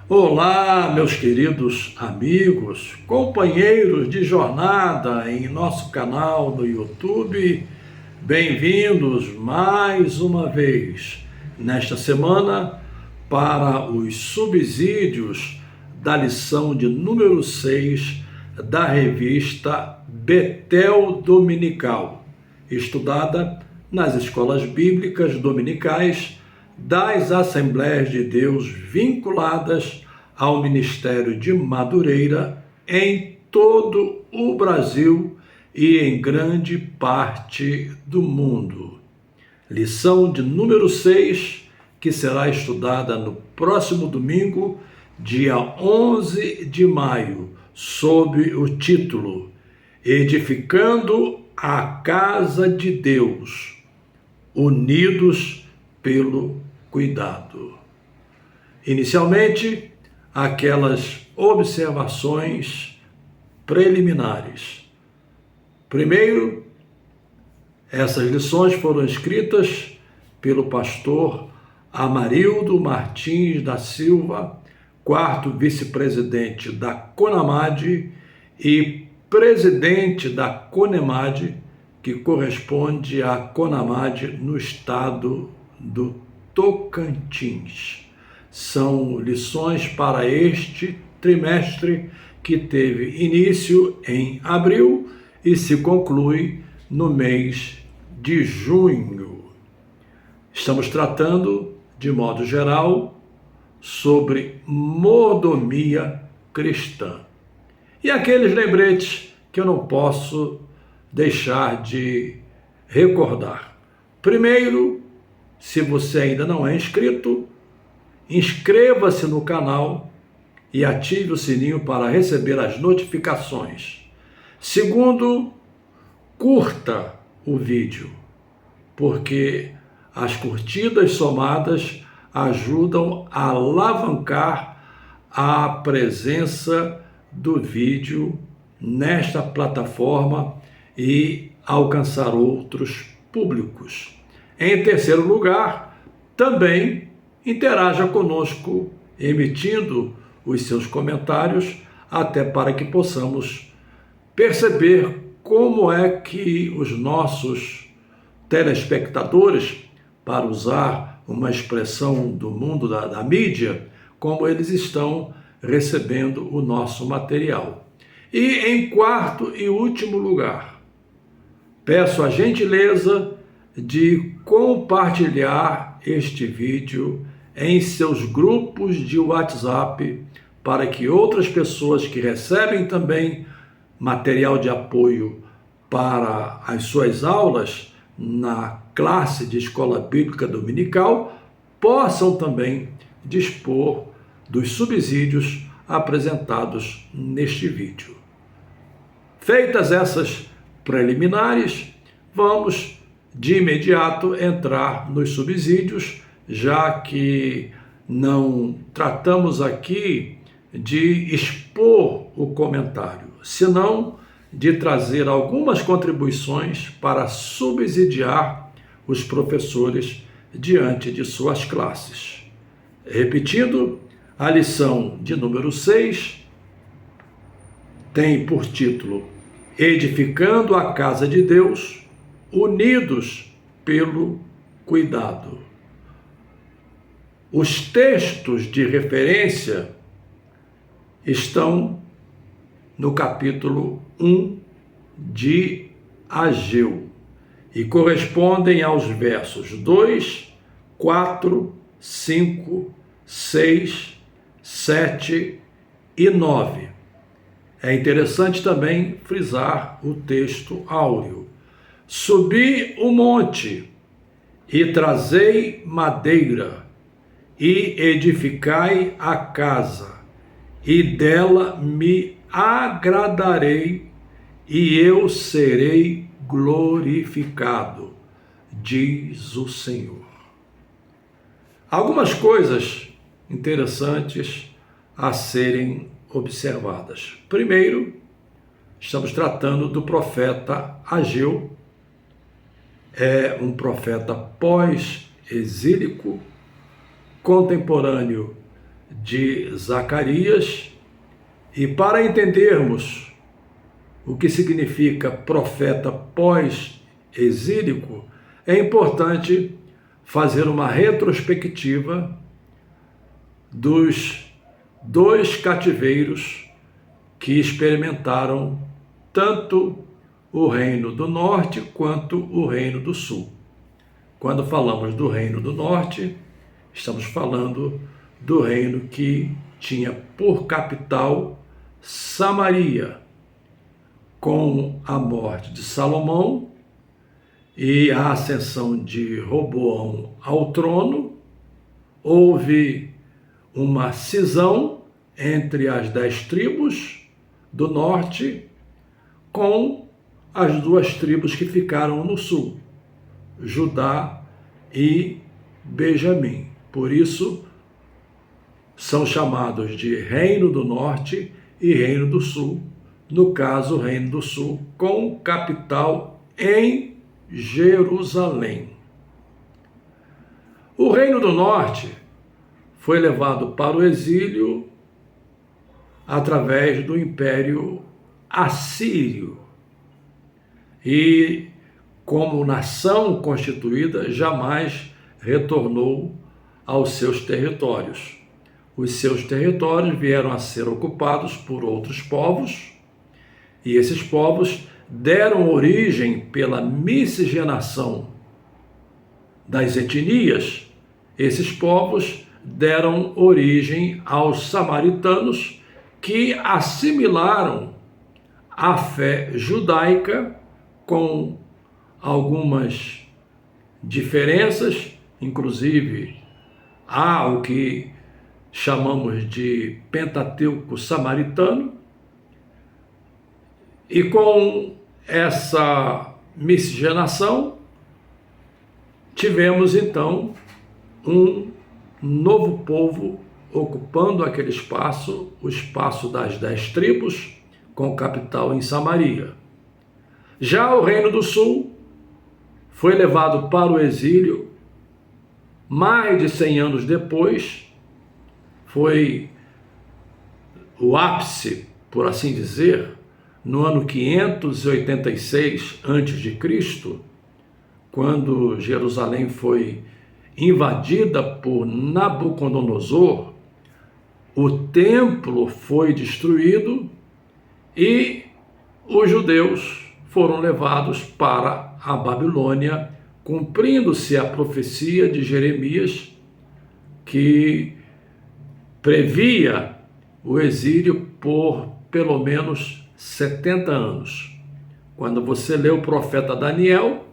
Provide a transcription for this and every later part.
Olá, meus queridos amigos, companheiros de jornada em nosso canal no YouTube, bem-vindos mais uma vez nesta semana para os subsídios da lição de número 6 da revista Betel Dominical, estudada nas escolas bíblicas dominicais das Assembleias de Deus vinculadas ao Ministério de Madureira em todo o Brasil e em grande parte do mundo. Lição de número 6, que será estudada no próximo domingo, dia 11 de maio, sob o título Edificando a Casa de Deus, unidos pelo cuidado. Inicialmente, aquelas observações preliminares. Primeiro, essas lições foram escritas pelo pastor Amarildo Martins da Silva, quarto vice-presidente da CONAMAD e presidente da CONEMAD, que corresponde à CONAMAD no estado do Tocantins. São lições para este trimestre que teve início em abril e se conclui no mês de junho. Estamos tratando, de modo geral, sobre mordomia cristã. E aqueles lembretes que eu não posso deixar de recordar. Primeiro, se você ainda não é inscrito, inscreva-se no canal e ative o sininho para receber as notificações. Segundo, curta o vídeo, porque as curtidas somadas ajudam a alavancar a presença do vídeo nesta plataforma e alcançar outros públicos. Em terceiro lugar, também interaja conosco emitindo os seus comentários, até para que possamos perceber como é que os nossos telespectadores, para usar uma expressão do mundo da mídia, como eles estão recebendo o nosso material. E em quarto e último lugar, peço a gentileza de compartilhar este vídeo em seus grupos de WhatsApp para que outras pessoas que recebem também material de apoio para as suas aulas na classe de escola bíblica dominical possam também dispor dos subsídios apresentados neste vídeo. Feitas essas preliminares, vamos de imediato entrar nos subsídios, já que não tratamos aqui de expor o comentário, senão de trazer algumas contribuições para subsidiar os professores diante de suas classes. Repetindo, a lição de número 6 tem por título Edificando a Casa de Deus, unidos pelo cuidado. Os textos de referência estão no capítulo 1 de Ageu e correspondem aos versos 2, 4, 5, 6, 7 e 9. É interessante também frisar o texto áureo. Subi o monte e trazei madeira e edificai a casa, e dela me agradarei e eu serei glorificado, diz o Senhor. Algumas coisas interessantes a serem observadas. Primeiro, estamos tratando do profeta Ageu. É um profeta pós-exílico, contemporâneo de Zacarias. E para entendermos o que significa profeta pós-exílico, é importante fazer uma retrospectiva dos 2 cativeiros que experimentaram tanto o Reino do Norte quanto o Reino do Sul. Quando falamos do Reino do Norte, estamos falando do reino que tinha por capital Samaria. Com a morte de Salomão e a ascensão de Roboão ao trono, houve uma cisão entre as 10 tribos do norte com as 2 tribos que ficaram no sul, Judá e Benjamim. Por isso, são chamados de Reino do Norte e Reino do Sul. No caso, o Reino do Sul, com capital em Jerusalém. O Reino do Norte foi levado para o exílio através do Império Assírio e, como nação constituída, jamais retornou aos seus territórios. Os seus territórios vieram a ser ocupados por outros povos, e esses povos deram origem, pela miscigenação das etnias, esses povos deram origem aos samaritanos, que assimilaram a fé judaica com algumas diferenças, inclusive há o que chamamos de Pentateuco samaritano, e com essa miscigenação tivemos então um novo povo ocupando aquele espaço, o espaço das 10 tribos, com capital em Samaria. Já o Reino do Sul foi levado para o exílio mais de 100 anos depois, foi o ápice, por assim dizer, no ano 586 a.C., quando Jerusalém foi invadida por Nabucodonosor, o templo foi destruído e os judeus foram levados para a Babilônia, cumprindo-se a profecia de Jeremias, que previa o exílio por pelo menos 70 anos. Quando você lê o profeta Daniel,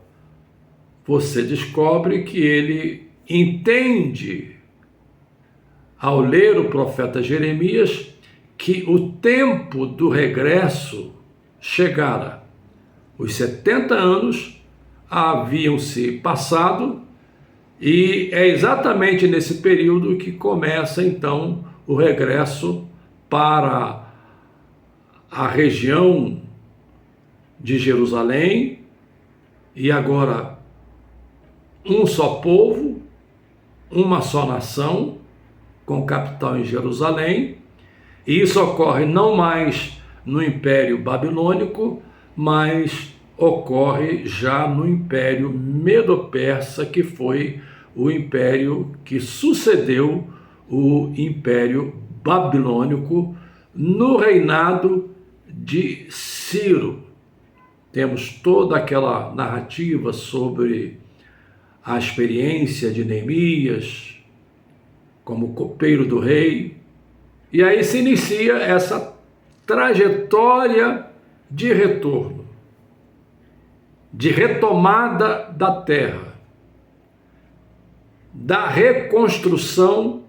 você descobre que ele entende, ao ler o profeta Jeremias, que o tempo do regresso chegara. Os 70 anos haviam-se passado e é exatamente nesse período que começa então o regresso para a região de Jerusalém, e agora um só povo, uma só nação, com capital em Jerusalém, e isso ocorre não mais no Império Babilônico, mas ocorre já no Império Medo-Persa, que foi o império que sucedeu o Império Babilônico no reinado de Ciro. Temos toda aquela narrativa sobre a experiência de Neemias como copeiro do rei, e aí se inicia essa trajetória de retorno, de retomada da terra, da reconstrução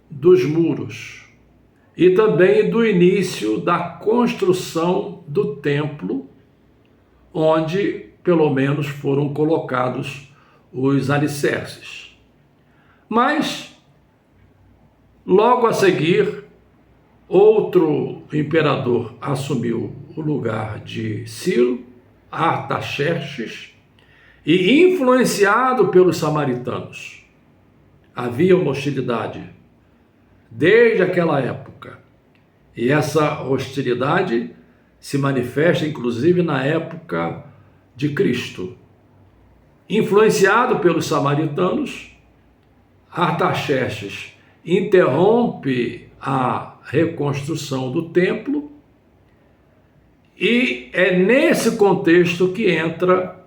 dos muros e também do início da construção do templo, onde pelo menos foram colocados os alicerces. Mas logo a seguir, outro imperador assumiu o lugar de Ciro, Artaxerxes, e influenciado pelos samaritanos, havia uma hostilidade desde aquela época. E essa hostilidade se manifesta inclusive na época de Cristo. Influenciado pelos samaritanos, Artaxerxes interrompe a reconstrução do templo, e é nesse contexto que entra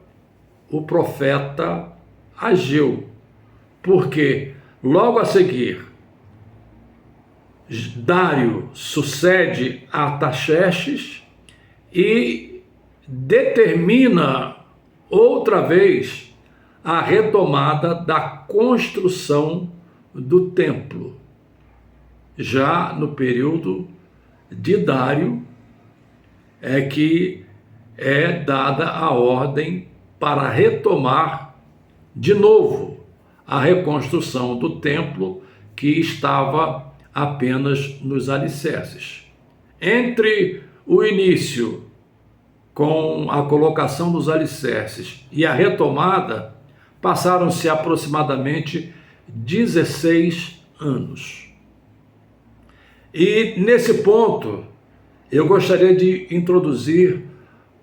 o profeta Ageu, porque logo a seguir Dário sucede a Artaxerxes e determina outra vez a retomada da construção do templo. Já no período de Dário é que é dada a ordem para retomar de novo a reconstrução do templo que estava apenas nos alicerces. Entre o início com a colocação dos alicerces e a retomada, passaram-se aproximadamente 16 anos. E nesse ponto, eu gostaria de introduzir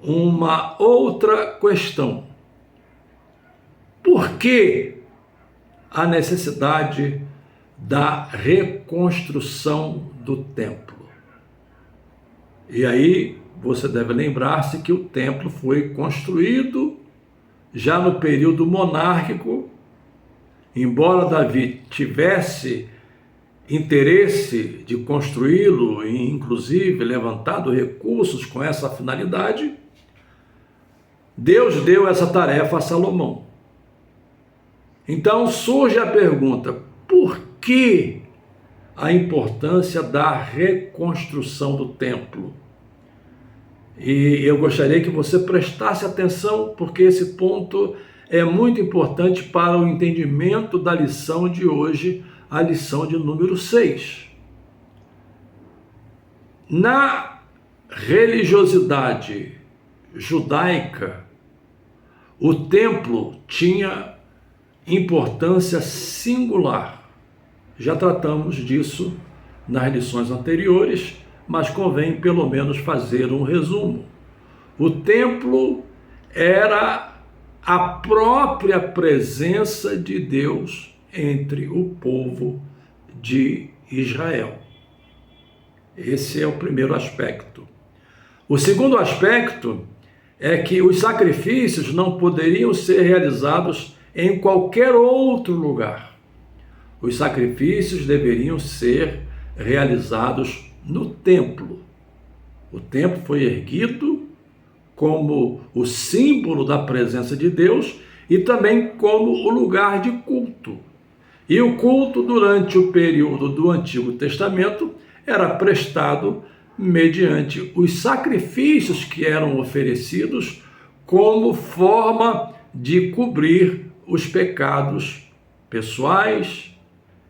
uma outra questão. Por que a necessidade da reconstrução do templo? E aí você deve lembrar-se que o templo foi construído já no período monárquico. Embora Davi tivesse interesse de construí-lo e inclusive levantado recursos com essa finalidade, Deus deu essa tarefa a Salomão. Então surge a pergunta: por que a importância da reconstrução do templo? E eu gostaria que você prestasse atenção, porque esse ponto é muito importante para o entendimento da lição de hoje, a lição de número 6. Na religiosidade judaica, o templo tinha importância singular. Já tratamos disso nas lições anteriores, mas convém pelo menos fazer um resumo. O templo era a própria presença de Deus entre o povo de Israel. Esse é o primeiro aspecto. O segundo aspecto é que os sacrifícios não poderiam ser realizados em qualquer outro lugar. Os sacrifícios deveriam ser realizados no templo. O templo foi erguido como o símbolo da presença de Deus e também como o lugar de culto. E o culto durante o período do Antigo Testamento era prestado mediante os sacrifícios que eram oferecidos como forma de cobrir os pecados pessoais,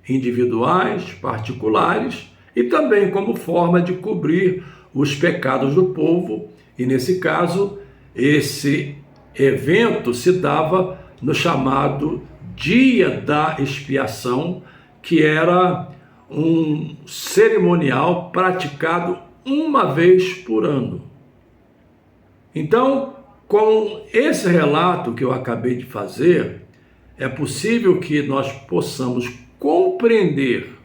individuais, particulares, e também como forma de cobrir os pecados do povo. E nesse caso, esse evento se dava no chamado Dia da Expiação, que era um cerimonial praticado uma vez por ano. Então, com esse relato que eu acabei de fazer, é possível que nós possamos compreender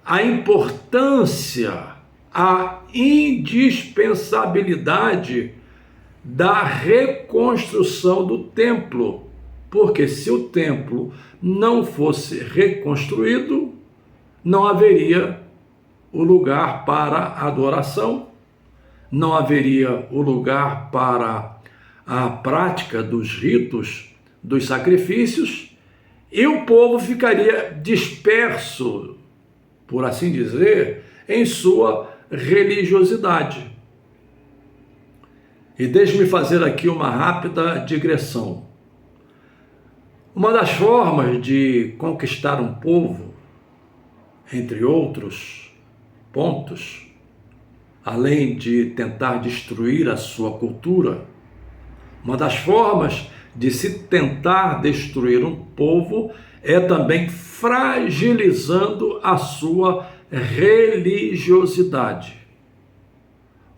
a importância, a indispensabilidade da reconstrução do templo, porque se o templo não fosse reconstruído, não haveria o lugar para a adoração, não haveria o lugar para a prática dos ritos, dos sacrifícios, e o povo ficaria disperso, por assim dizer, em sua religiosidade. E deixe-me fazer aqui uma rápida digressão. Uma das formas de conquistar um povo, entre outros pontos, além de tentar destruir a sua cultura, uma das formas de se tentar destruir um povo é também fragilizando a sua religiosidade.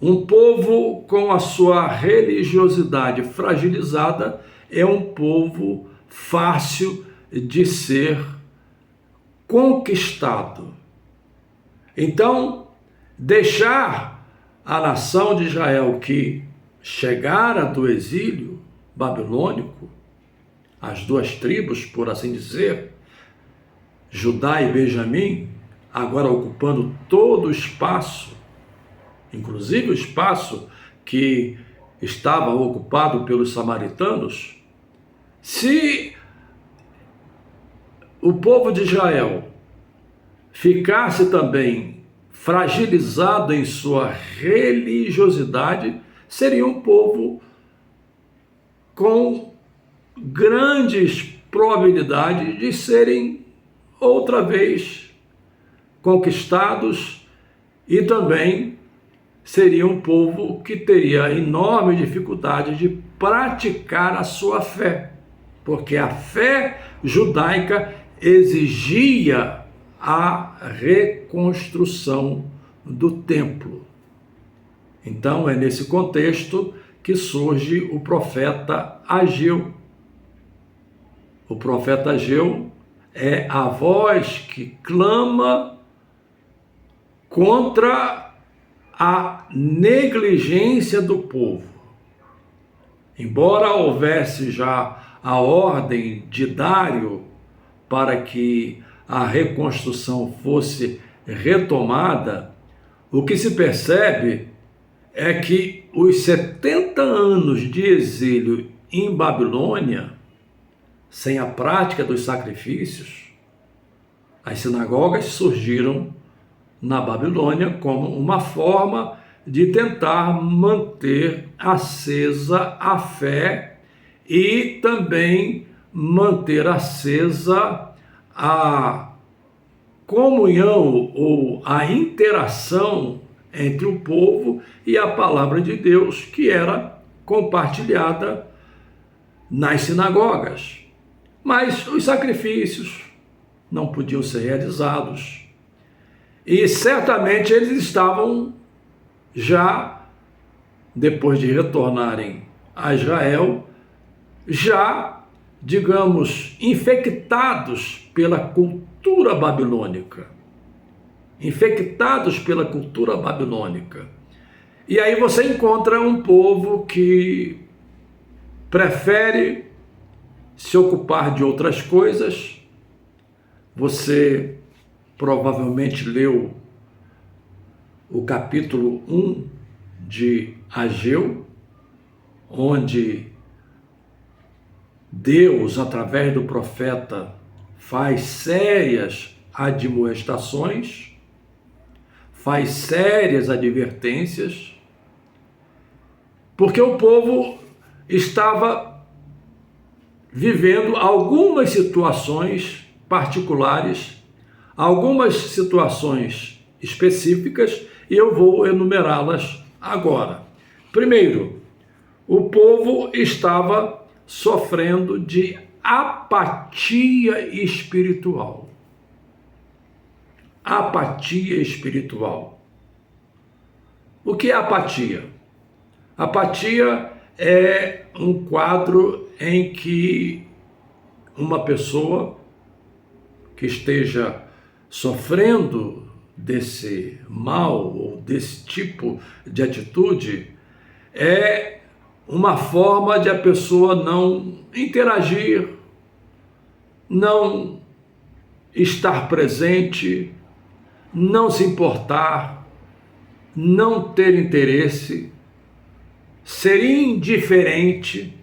Um povo com a sua religiosidade fragilizada é um povo fácil de ser conquistado. Então, deixar a nação de Israel que chegara do exílio babilônico, as duas tribos, por assim dizer, Judá e Benjamim, agora ocupando todo o espaço, inclusive o espaço que estava ocupado pelos samaritanos. Se o povo de Israel ficasse também fragilizado em sua religiosidade, seria um povo com grandes probabilidades de serem outra vez conquistados, e também seria um povo que teria enorme dificuldade de praticar a sua fé, porque a fé judaica exigia a reconstrução do templo. Então é nesse contexto que surge o profeta Ageu. O profeta Ageu é a voz que clama contra a negligência do povo. Embora houvesse já a ordem de Dário para que a reconstrução fosse retomada, o que se percebe é que os 70 anos de exílio em Babilônia, sem a prática dos sacrifícios, as sinagogas surgiram na Babilônia como uma forma de tentar manter acesa a fé e também manter acesa a comunhão ou a interação entre o povo e a palavra de Deus, que era compartilhada nas sinagogas. Mas os sacrifícios não podiam ser realizados. E certamente eles estavam já, depois de retornarem a Israel, já, digamos, infectados pela cultura babilônica. Infectados pela cultura babilônica. E aí você encontra um povo que prefere se ocupar de outras coisas. Você provavelmente leu o capítulo 1 de Ageu, onde Deus, através do profeta, faz sérias admoestações, faz sérias advertências, porque o povo estava vivendo algumas situações particulares, algumas situações específicas, e eu vou enumerá-las agora. Primeiro, o povo estava sofrendo de apatia espiritual. Apatia espiritual. O que é apatia? Apatia é um quadro em que uma pessoa que esteja sofrendo desse mal ou desse tipo de atitude é uma forma de a pessoa não interagir, não estar presente, não se importar, não ter interesse, ser indiferente.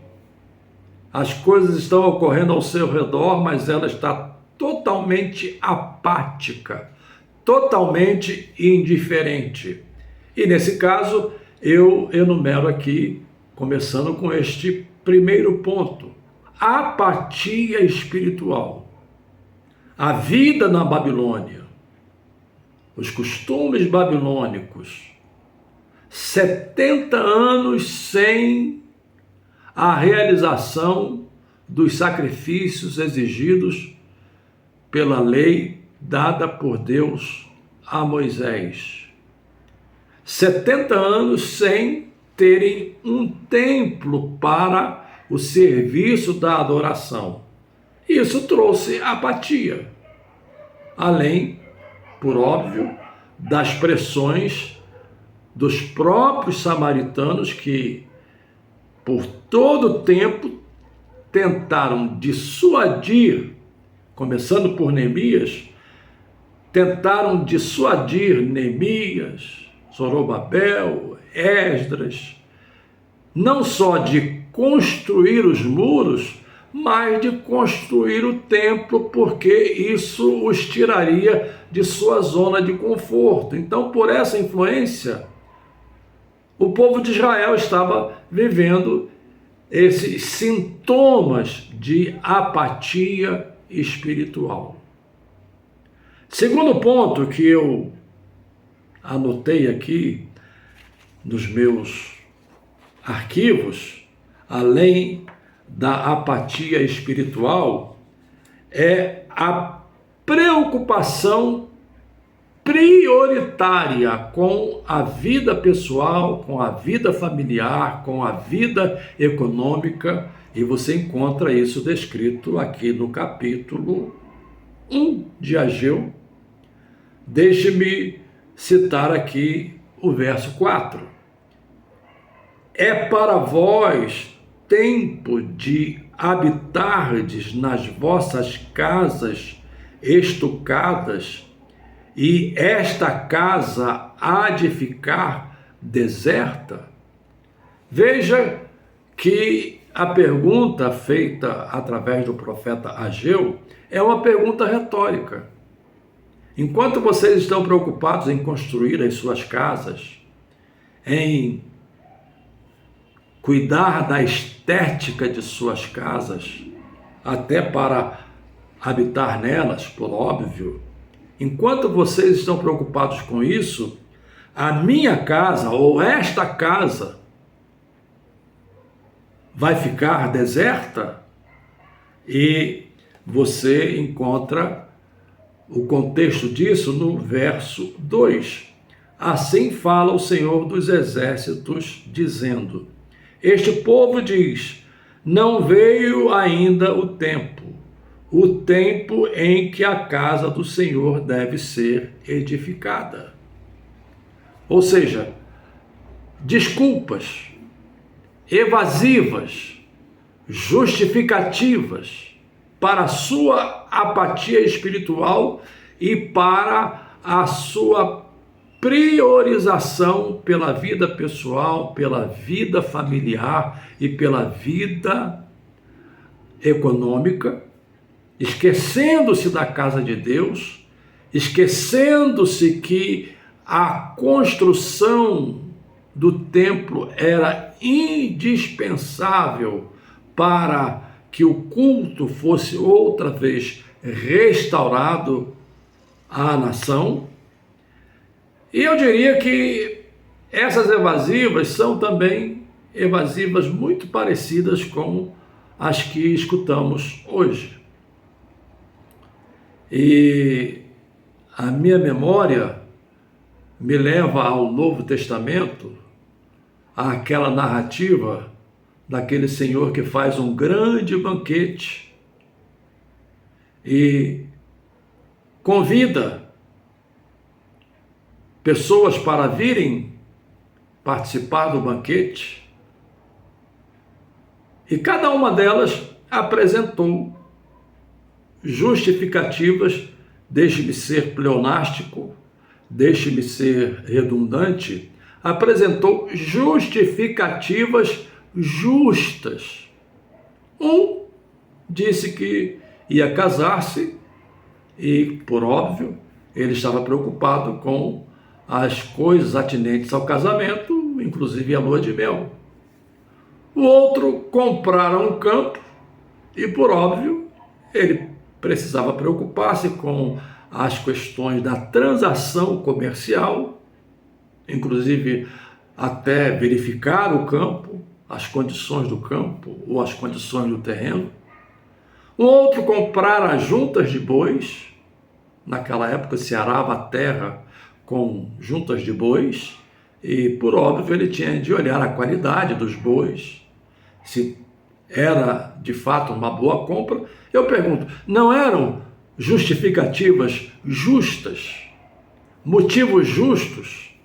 As coisas estão ocorrendo ao seu redor, mas ela está totalmente apática, totalmente indiferente. E nesse caso, eu enumero aqui, começando com este primeiro ponto: apatia espiritual. A vida na Babilônia, os costumes babilônicos, 70 anos sem a realização dos sacrifícios exigidos pela lei dada por Deus a Moisés. 70 anos sem terem um templo para o serviço da adoração. Isso trouxe apatia, além, por óbvio, das pressões dos próprios samaritanos que, por todo o tempo, tentaram dissuadir, começando por Neemias, tentaram dissuadir Neemias, Zorobabel, Esdras, não só de construir os muros, mas de construir o templo, porque isso os tiraria de sua zona de conforto. Então, por essa influência, o povo de Israel estava vivendo esses sintomas de apatia espiritual. Segundo ponto que eu anotei aqui nos meus arquivos, além da apatia espiritual, é a preocupação prioritária com a vida pessoal, com a vida familiar, com a vida econômica, e você encontra isso descrito aqui no capítulo 1 de Ageu. Deixe-me citar aqui o verso 4. É para vós tempo de habitardes nas vossas casas estucadas, e esta casa há de ficar deserta? Veja que a pergunta feita através do profeta Ageu é uma pergunta retórica. Enquanto vocês estão preocupados em construir as suas casas, em cuidar da estética de suas casas, até para habitar nelas, por óbvio, enquanto vocês estão preocupados com isso, a minha casa, ou esta casa, vai ficar deserta? E você encontra o contexto disso no verso 2. Assim fala o Senhor dos Exércitos, dizendo: este povo diz, não veio ainda o tempo em que a casa do Senhor deve ser edificada. Ou seja, desculpas evasivas, justificativas para a sua apatia espiritual e para a sua priorização pela vida pessoal, pela vida familiar e pela vida econômica, esquecendo-se da casa de Deus, esquecendo-se que a construção do templo era indispensável para que o culto fosse outra vez restaurado à nação. E eu diria que essas evasivas são também evasivas muito parecidas com as que escutamos hoje. E a minha memória me leva ao Novo Testamento, àquela narrativa daquele Senhor que faz um grande banquete e convida pessoas para virem participar do banquete, e cada uma delas apresentou justificativas, deixe-me ser pleonástico, deixe-me ser redundante, apresentou justificativas justas. Um disse que ia casar-se e, por óbvio, ele estava preocupado com as coisas atinentes ao casamento, inclusive a lua de mel. O outro compraram um campo e, por óbvio, ele precisava preocupar-se com as questões da transação comercial, inclusive até verificar o campo, as condições do campo ou as condições do terreno. O outro comprara juntas de bois. Naquela época se arava a terra com juntas de bois e, por óbvio, ele tinha de olhar a qualidade dos bois, se era de fato uma boa compra. Eu pergunto, não eram justificativas justas, motivos justos?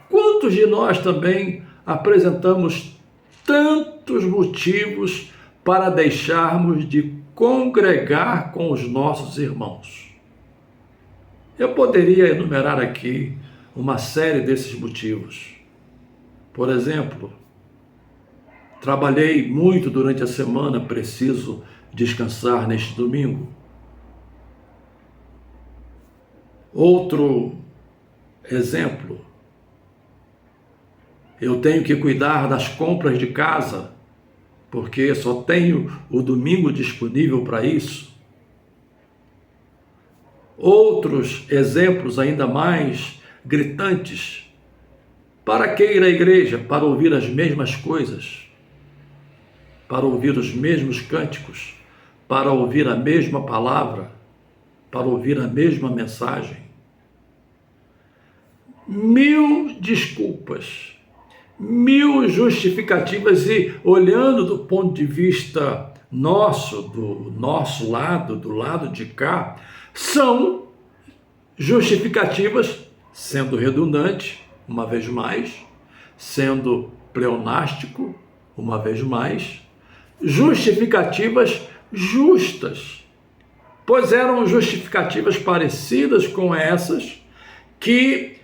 Quantos de nós também apresentamos tantos motivos para deixarmos de congregar com os nossos irmãos? Eu poderia enumerar aqui uma série desses motivos. Por exemplo, trabalhei muito durante a semana, preciso descansar neste domingo. Outro exemplo, eu tenho que cuidar das compras de casa, porque só tenho o domingo disponível para isso. Outros exemplos ainda mais gritantes. Para que ir à igreja? Para ouvir as mesmas coisas, para ouvir os mesmos cânticos, para ouvir a mesma palavra, para ouvir a mesma mensagem. Mil desculpas, mil justificativas, e olhando do ponto de vista nosso, do nosso lado, do lado de cá, são justificativas, sendo redundante, uma vez mais, sendo pleonástico, uma vez mais, justificativas justas, pois eram justificativas parecidas com essas que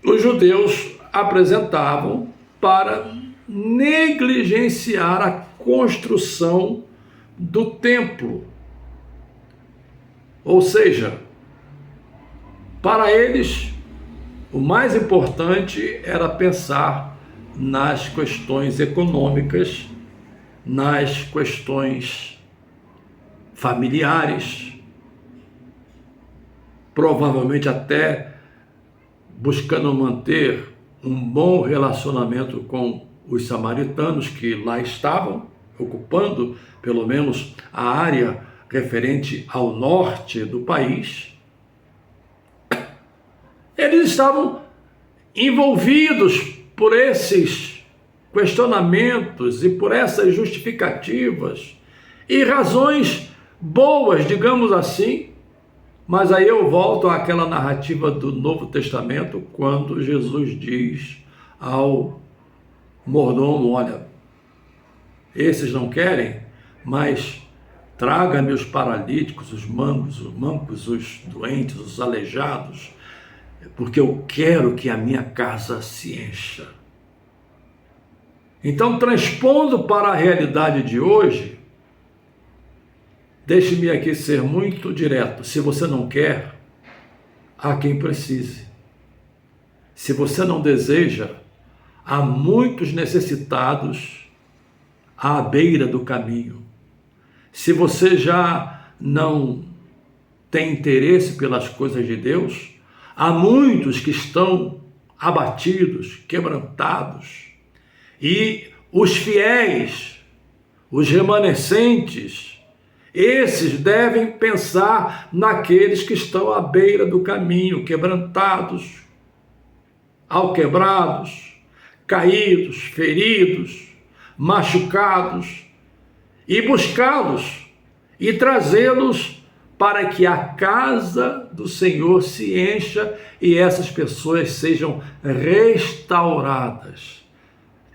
os judeus apresentavam para negligenciar a construção do templo. Ou seja, para eles, o mais importante era pensar nas questões econômicas, nas questões familiares, provavelmente até buscando manter um bom relacionamento com os samaritanos que lá estavam, ocupando pelo menos a área referente ao norte do país. Eles estavam envolvidos por esses questionamentos e por essas justificativas e razões boas, digamos assim. Mas aí eu volto àquela narrativa do Novo Testamento, quando Jesus diz ao mordomo: olha, esses não querem, mas traga-me os paralíticos, os mancos, os doentes, os aleijados, porque eu quero que a minha casa se encha. Então, transpondo para a realidade de hoje, deixe-me aqui ser muito direto. Se você não quer, há quem precise. Se você não deseja, há muitos necessitados à beira do caminho. Se você já não tem interesse pelas coisas de Deus, há muitos que estão abatidos, quebrantados. E os fiéis, os remanescentes, esses devem pensar naqueles que estão à beira do caminho, quebrantados, alquebrados, caídos, feridos, machucados, e buscá-los e trazê-los para que a casa do Senhor se encha e essas pessoas sejam restauradas,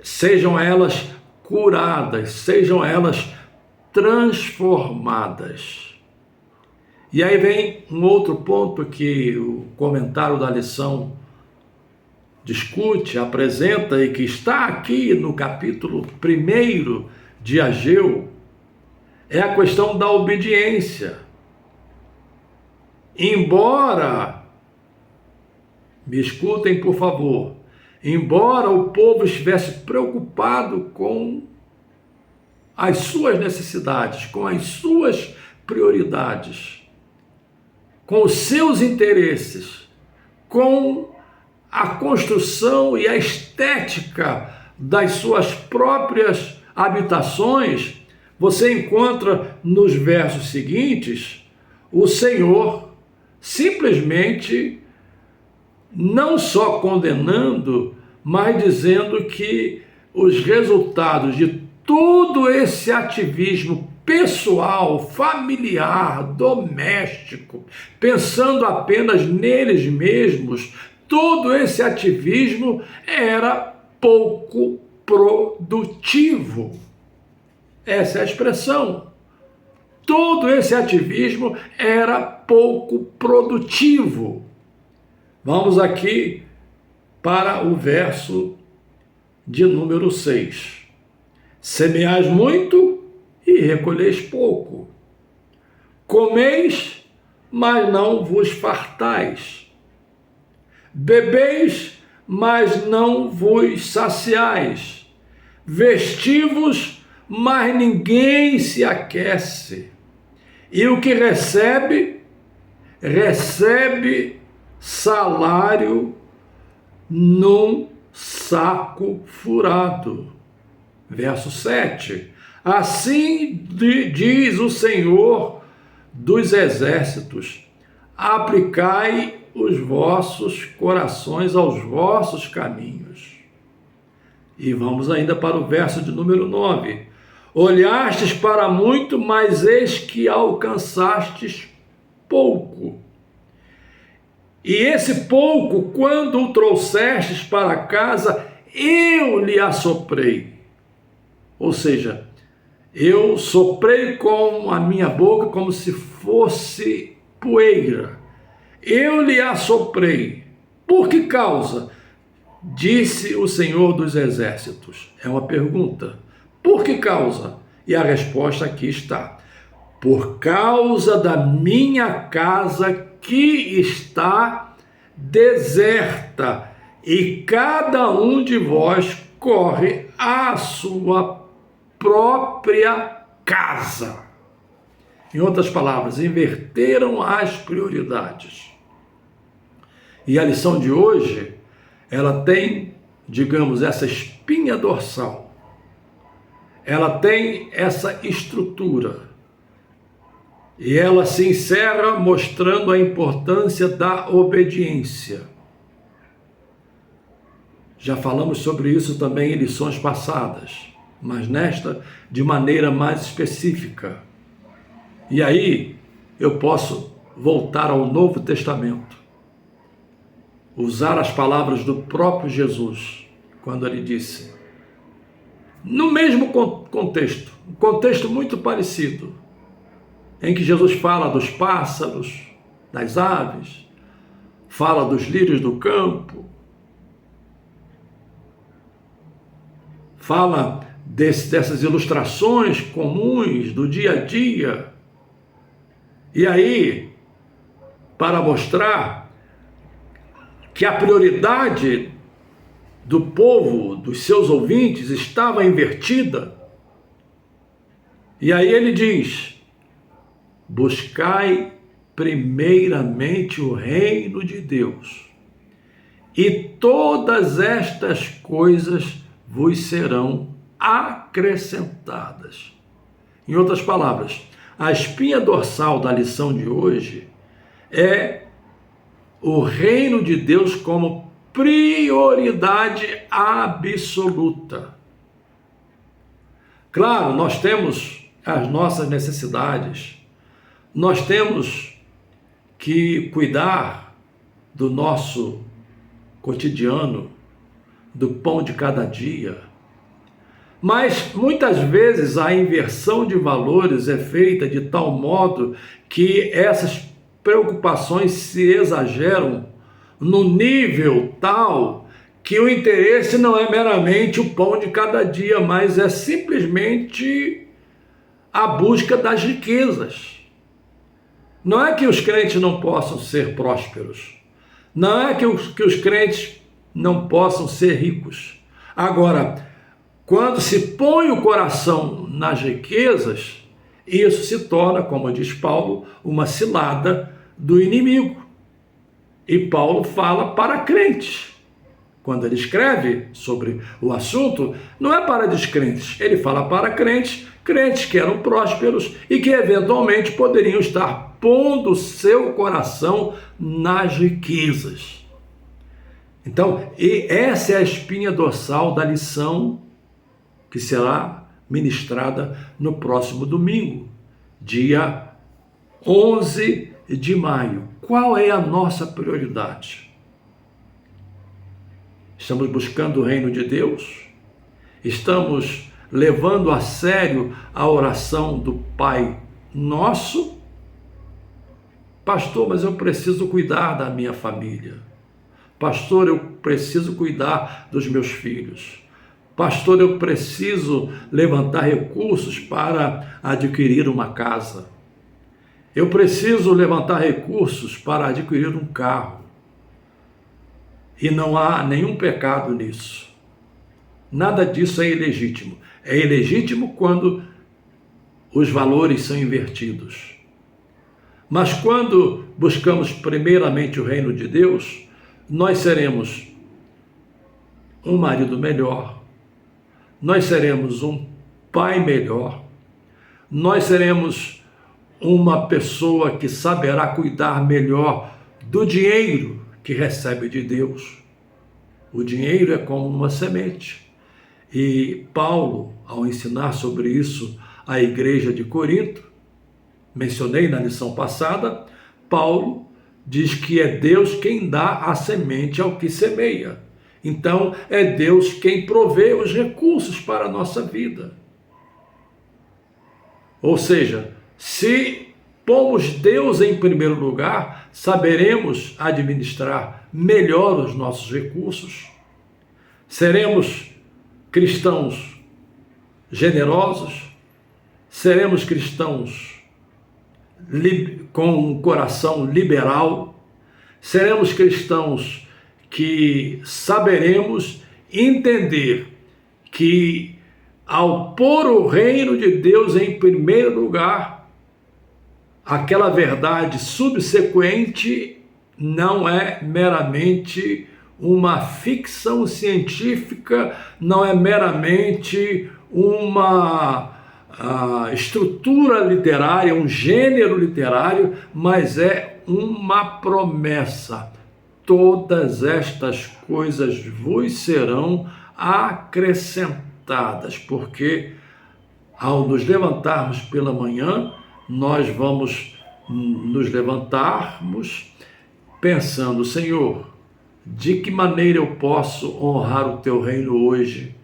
sejam elas curadas, sejam elas transformadas. E aí vem um outro ponto que o comentário da lição discute, apresenta e que está aqui no capítulo 1 de Ageu, é a questão da obediência. Embora, me escutem por favor, embora o povo estivesse preocupado com as suas necessidades, com as suas prioridades, com os seus interesses, com a construção e a estética das suas próprias habitações, você encontra nos versos seguintes o Senhor simplesmente não só condenando, mas dizendo que os resultados de todo esse ativismo pessoal, familiar, doméstico, pensando apenas neles mesmos, todo esse ativismo era pouco produtivo. Essa é a expressão. Todo esse ativismo era pouco produtivo. Vamos aqui para o verso de número 6. Semeais muito e recolheis pouco. Comeis, mas não vos fartais. Bebeis, mas não vos saciais. Vestivos, mas ninguém se aquece. E o que recebe, recebe salário num saco furado. Verso 7. Assim diz o Senhor dos Exércitos: aplicai os vossos corações aos vossos caminhos. E vamos ainda para o verso de número 9. Olhastes para muito, mas eis que alcançastes pouco. E esse pouco, quando o trouxestes para casa, eu lhe assoprei. Ou seja, eu soprei com a minha boca como se fosse poeira. Eu lhe assoprei. Por que causa? Disse o Senhor dos Exércitos. É uma pergunta. Por que causa? E a resposta aqui está. Por causa da minha casa que está deserta, e cada um de vós corre à sua própria casa. Em outras palavras, inverteram as prioridades. E a lição de hoje, ela tem, digamos, essa espinha dorsal. Ela tem essa estrutura. E ela se encerra mostrando a importância da obediência. Já falamos sobre isso também em lições passadas, mas nesta de maneira mais específica. E aí eu posso voltar ao Novo Testamento, usar as palavras do próprio Jesus, quando ele disse, no mesmo contexto, um contexto muito parecido, em que Jesus fala dos pássaros, das aves, fala dos lírios do campo, fala dessas ilustrações comuns do dia a dia. E aí, para mostrar que a prioridade do povo, dos seus ouvintes, estava invertida, e aí ele diz, buscai primeiramente o reino de Deus, e todas estas coisas vos serão acrescentadas. Em outras palavras, a espinha dorsal da lição de hoje é o reino de Deus como prioridade absoluta. Claro, nós temos as nossas necessidades, nós temos que cuidar do nosso cotidiano, do pão de cada dia. Mas muitas vezes a inversão de valores é feita de tal modo que essas preocupações se exageram no nível tal que o interesse não é meramente o pão de cada dia, mas é simplesmente a busca das riquezas. Não é que os crentes não possam ser prósperos, não é que os crentes não possam ser ricos. Agora, quando se põe o coração nas riquezas, isso se torna, como diz Paulo, uma cilada do inimigo. E Paulo fala para crentes, quando ele escreve sobre o assunto, não é para descrentes. Ele fala para crentes, crentes que eram prósperos e que eventualmente poderiam estar pondo seu coração nas riquezas. Então, e essa é a espinha dorsal da lição que será ministrada no próximo domingo, dia 11 de maio. Qual é a nossa prioridade? Estamos buscando o reino de Deus? Estamos levando a sério a oração do Pai Nosso? Pastor, mas eu preciso cuidar da minha família. Pastor, eu preciso cuidar dos meus filhos. Pastor, eu preciso levantar recursos para adquirir uma casa. Eu preciso levantar recursos para adquirir um carro. E não há nenhum pecado nisso. Nada disso é ilegítimo. É ilegítimo quando os valores são invertidos. Mas quando buscamos primeiramente o reino de Deus, nós seremos um marido melhor, nós seremos um pai melhor, nós seremos uma pessoa que saberá cuidar melhor do dinheiro que recebe de Deus. O dinheiro é como uma semente. E Paulo, ao ensinar sobre isso à igreja de Corinto, mencionei na lição passada, Paulo diz que é Deus quem dá a semente ao que semeia. Então, é Deus quem provê os recursos para a nossa vida. Ou seja, se pomos Deus em primeiro lugar, saberemos administrar melhor os nossos recursos, seremos cristãos generosos, seremos cristãos com um coração liberal, seremos cristãos que saberemos entender que ao pôr o reino de Deus em primeiro lugar, aquela verdade subsequente não é meramente uma ficção científica, não é meramente uma estrutura literária, um gênero literário, mas é uma promessa. Todas estas coisas vos serão acrescentadas, porque ao nos levantarmos pela manhã, nós vamos nos levantarmos pensando, Senhor, de que maneira eu posso honrar o teu reino hoje?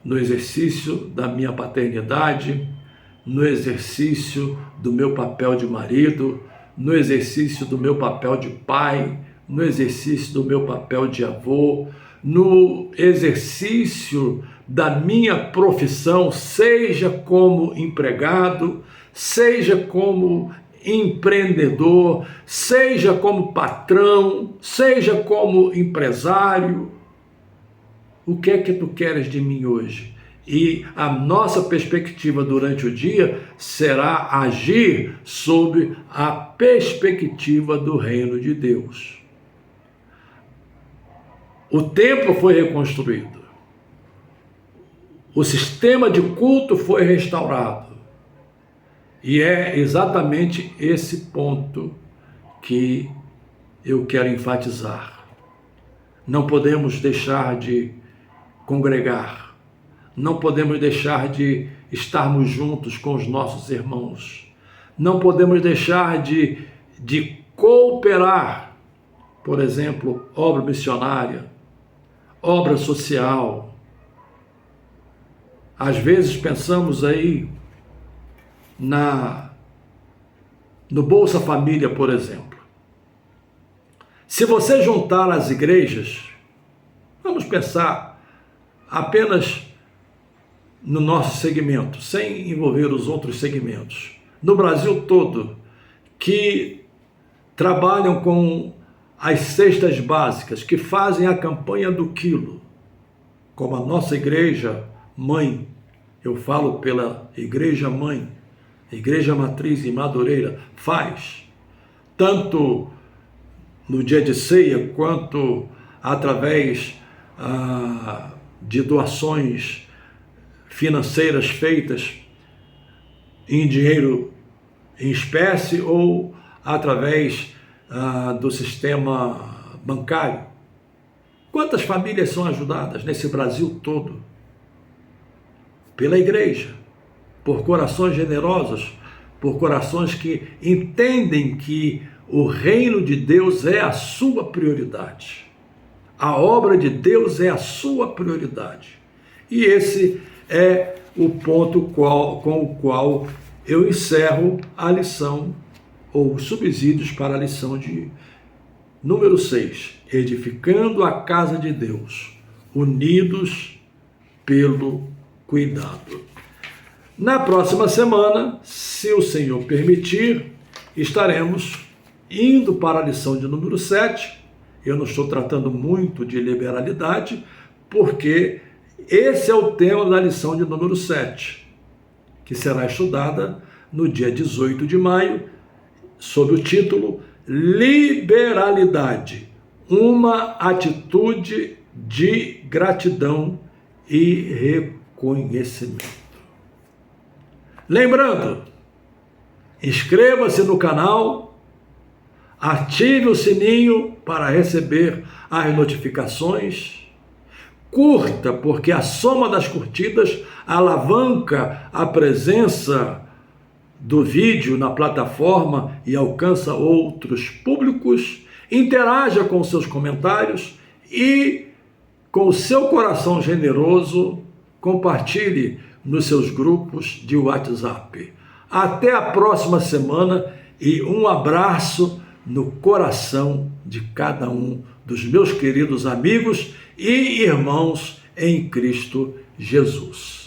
No exercício da minha paternidade, no exercício do meu papel de marido, no exercício do meu papel de pai, no exercício do meu papel de avô, no exercício da minha profissão, seja como empregado, seja como empreendedor, seja como patrão, seja como empresário. O que é que tu queres de mim hoje? E a nossa perspectiva durante o dia será agir sob a perspectiva do reino de Deus. O templo foi reconstruído. O sistema de culto foi restaurado. E é exatamente esse ponto que eu quero enfatizar. Não podemos deixar de congregar, não podemos deixar de estarmos juntos com os nossos irmãos, não podemos deixar de cooperar, por exemplo, obra missionária, obra social. Às vezes pensamos aí no Bolsa Família, por exemplo. Se você juntar as igrejas, vamos pensar apenas no nosso segmento, sem envolver os outros segmentos, no Brasil todo, que trabalham com as cestas básicas, que fazem a campanha do quilo, como a nossa igreja mãe, eu falo pela igreja mãe, Igreja Matriz em Madureira, faz, tanto no dia de ceia, quanto através de doações financeiras feitas em dinheiro em espécie ou através do sistema bancário. Quantas famílias são ajudadas nesse Brasil todo? Pela igreja, por corações generosos, por corações que entendem que o reino de Deus é a sua prioridade. A obra de Deus é a sua prioridade. E esse é o ponto com o qual eu encerro a lição, ou os subsídios para a lição de número 6. Edificando a casa de Deus, unidos pelo cuidado. Na próxima semana, se o Senhor permitir, estaremos indo para a lição de número 7. Eu não estou tratando muito de liberalidade, porque esse é o tema da lição de número 7, que será estudada no dia 18 de maio, sob o título Liberalidade, uma atitude de gratidão e reconhecimento. Lembrando, inscreva-se no canal, ative o sininho para receber as notificações, curta, porque a soma das curtidas alavanca a presença do vídeo na plataforma e alcança outros públicos. Interaja com seus comentários e, com o seu coração generoso, compartilhe nos seus grupos de WhatsApp. Até a próxima semana e um abraço no coração de cada um dos meus queridos amigos e irmãos em Cristo Jesus.